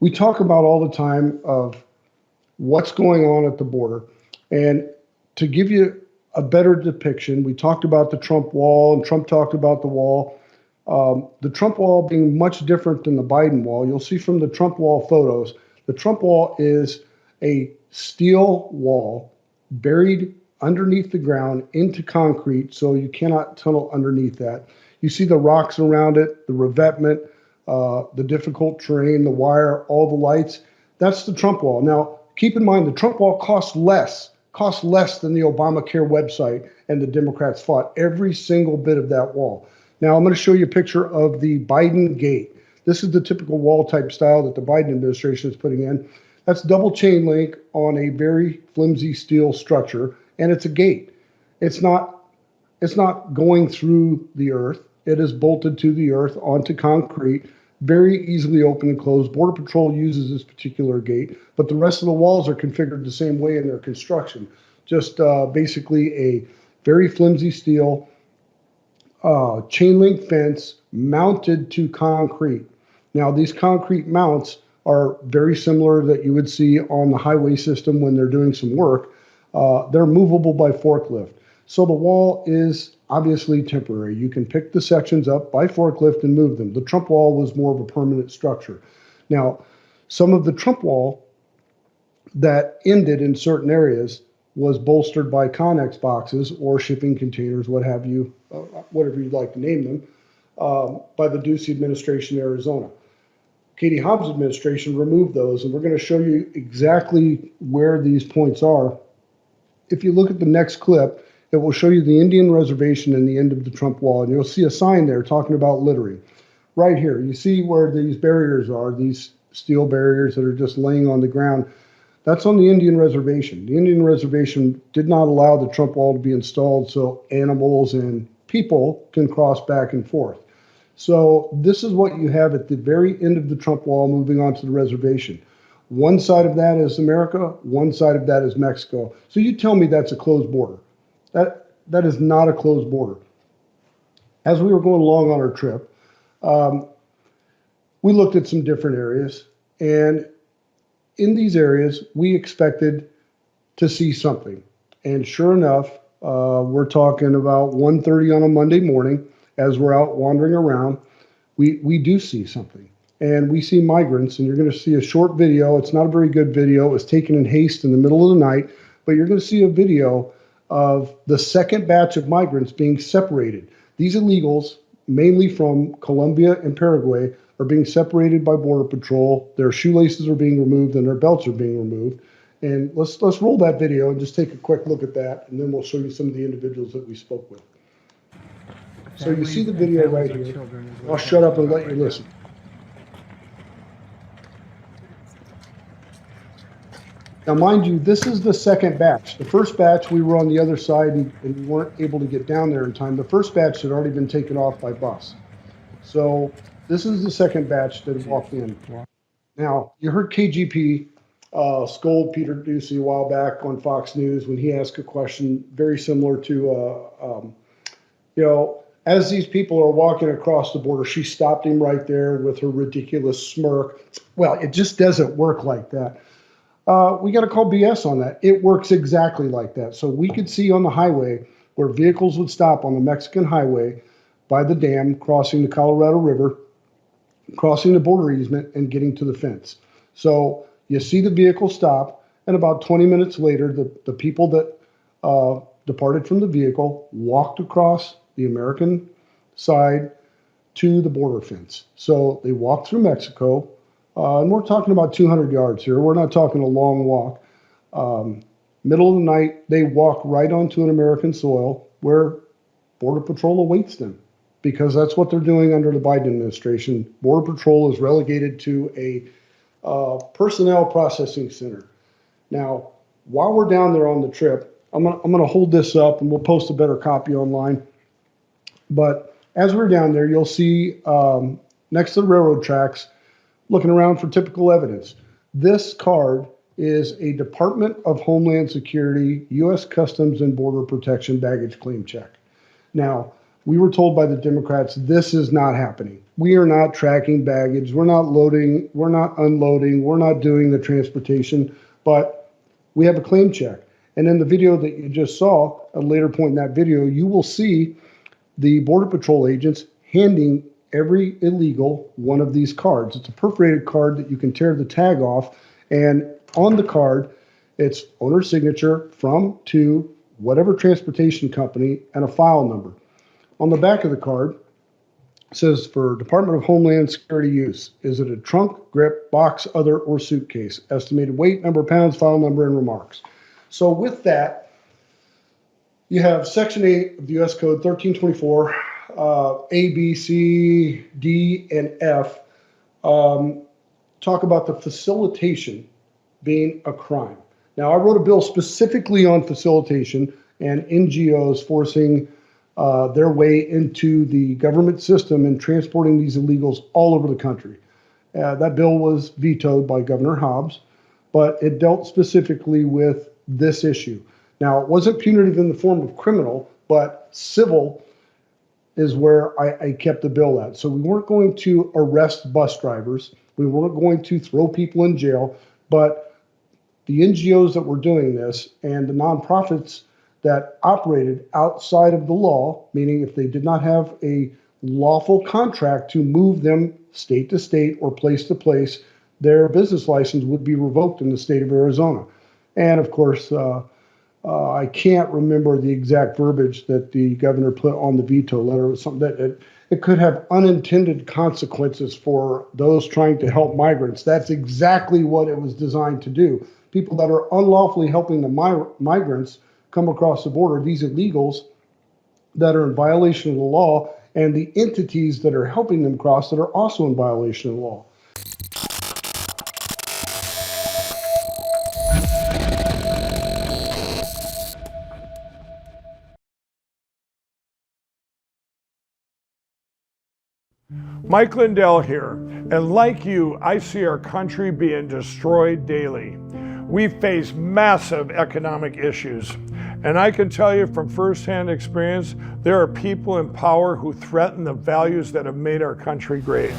We talk about all the time of what's going on at the border. And to give you a better depiction, we talked about the Trump wall, and Trump talked about the wall. The Trump wall being much different than the Biden wall. You'll see from the Trump wall photos, the Trump wall is a steel wall buried underneath the ground into concrete, so you cannot tunnel underneath that. You see the rocks around it, the revetment, the difficult terrain, the wire, all the lights. That's the Trump wall. Now, keep in mind, the Trump wall costs less than the Obamacare website, and the Democrats fought every single bit of that wall. Now, I'm going to show you a picture of the Biden gate. This is the typical wall type style that the Biden administration is putting in. That's double chain link on a very flimsy steel structure, and it's a gate. It's not going through the earth. It is bolted to the earth onto concrete, very easily open and closed. Border Patrol uses this particular gate, but the rest of the walls are configured the same way in their construction. Just basically a very flimsy steel chain link fence mounted to concrete. Now, these concrete mounts are very similar that you would see on the highway system when they're doing some work. They're movable by forklift. So the wall is obviously temporary. You can pick the sections up by forklift and move them. The Trump wall was more of a permanent structure. Now, some of the Trump wall that ended in certain areas was bolstered by Connex boxes or shipping containers, what have you, whatever you'd like to name them, by the Ducey administration in Arizona. Katie Hobbs' administration removed those, and we're going to show you exactly where these points are. If you look at the next clip, it will show you the Indian reservation and the end of the Trump wall, and you'll see a sign there talking about littering. Right here, you see where these barriers are, these steel barriers that are just laying on the ground. That's on the Indian reservation. The Indian reservation did not allow the Trump wall to be installed so animals and people can cross back and forth. So this is what you have at the very end of the Trump wall moving onto the reservation. One side of that is America, one side of that is Mexico. So you tell me that's a closed border. That is not a closed border. As we were going along on our trip, we looked at some different areas, and in these areas, we expected to see something. And sure enough, we're talking about 1:30 on a Monday morning, as we're out wandering around, we do see something. And we see migrants, and you're going to see a short video. It's not a very good video. It was taken in haste in the middle of the night, but you're going to see a video of the second batch of migrants being separated. These illegals, mainly from Colombia and Paraguay, are being separated by Border Patrol. Their shoelaces are being removed and their belts are being removed. And let's roll that video and just take a quick look at that, and then we'll show you some of the individuals that we spoke with. So you see the video right here. I'll shut up and let you listen. Now, mind you, this is the second batch. The first batch, we were on the other side and we weren't able to get down there in time. The first batch had already been taken off by bus. So this is the second batch that walked in. Now, you heard KGP scold Peter Ducey a while back on Fox News when he asked a question very similar to, as these people are walking across the border, she stopped him right there with her ridiculous smirk. Well, it just doesn't work like that. We got to call BS on that. It works exactly like that. So we could see on the highway where vehicles would stop on the Mexican highway by the dam, crossing the Colorado River, crossing the border easement, and getting to the fence. So you see the vehicle stop, and about 20 minutes later, the people that departed from the vehicle walked across the American side to the border fence. So they walked through Mexico. And we're talking about 200 yards here. We're not talking a long walk. Middle of the night, they walk right onto an American soil where Border Patrol awaits them, because that's what they're doing under the Biden administration. Border Patrol is relegated to a personnel processing center. Now, while we're down there on the trip, I'm gonna hold this up and we'll post a better copy online. But as we're down there, you'll see next to the railroad tracks, looking around for typical evidence. This card is a Department of Homeland Security, U.S. Customs and Border Protection baggage claim check. Now, We were told by the Democrats, this is not happening. We are not tracking baggage. We're not loading. We're not unloading. We're not doing the transportation, but we have a claim check. And in the video that you just saw, at a later point in that video, you will see the Border Patrol agents handing every illegal one of these cards. It's a perforated card that you can tear the tag off, and on the card, it's owner signature from to whatever transportation company and a file number. On the back of the card, it says for Department of Homeland Security use. Is it a trunk, grip, box, other, or suitcase? Estimated weight, number of pounds, file number, and remarks. So with that, you have Section 8 of the U.S. Code 1324, A, B, C, D, and F talk about the facilitation being a crime. Now, I wrote a bill specifically on facilitation and NGOs forcing their way into the government system and transporting these illegals all over the country. That bill was vetoed by Governor Hobbs, but it dealt specifically with this issue. Now, it wasn't punitive in the form of criminal, but civil is where I kept the bill at. So we weren't going to arrest bus drivers. We weren't going to throw people in jail, but the NGOs that were doing this and the nonprofits that operated outside of the law, meaning if they did not have a lawful contract to move them state to state or place to place, their business license would be revoked in the state of Arizona. And of course, I can't remember the exact verbiage that the governor put on the veto letter. It was something that it could have unintended consequences for those trying to help migrants. That's exactly what it was designed to do. People that are unlawfully helping the migrants come across the border, these illegals that are in violation of the law, and the entities that are helping them cross that are also in violation of the law. Mike Lindell here, and like you, I see our country being destroyed daily. We face massive economic issues, and I can tell you from firsthand experience, there are people in power who threaten the values that have made our country great.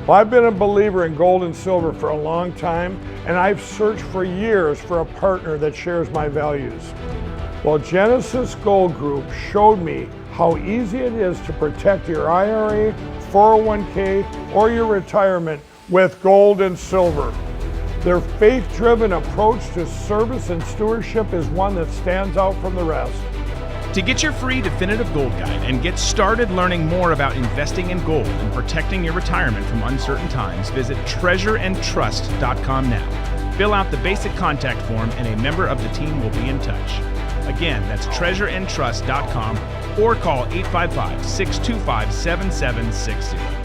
Well, I've been a believer in gold and silver for a long time, and I've searched for years for a partner that shares my values. Well, Genesis Gold Group showed me how easy it is to protect your IRA, 401k, or your retirement with gold and silver. Their faith-driven approach to service and stewardship is one that stands out from the rest. To get your free definitive gold guide and get started learning more about investing in gold and protecting your retirement from uncertain times, visit treasureandtrust.com now. Fill out the basic contact form and a member of the team will be in touch. Again, that's treasureandtrust.com or call 855-625-7760.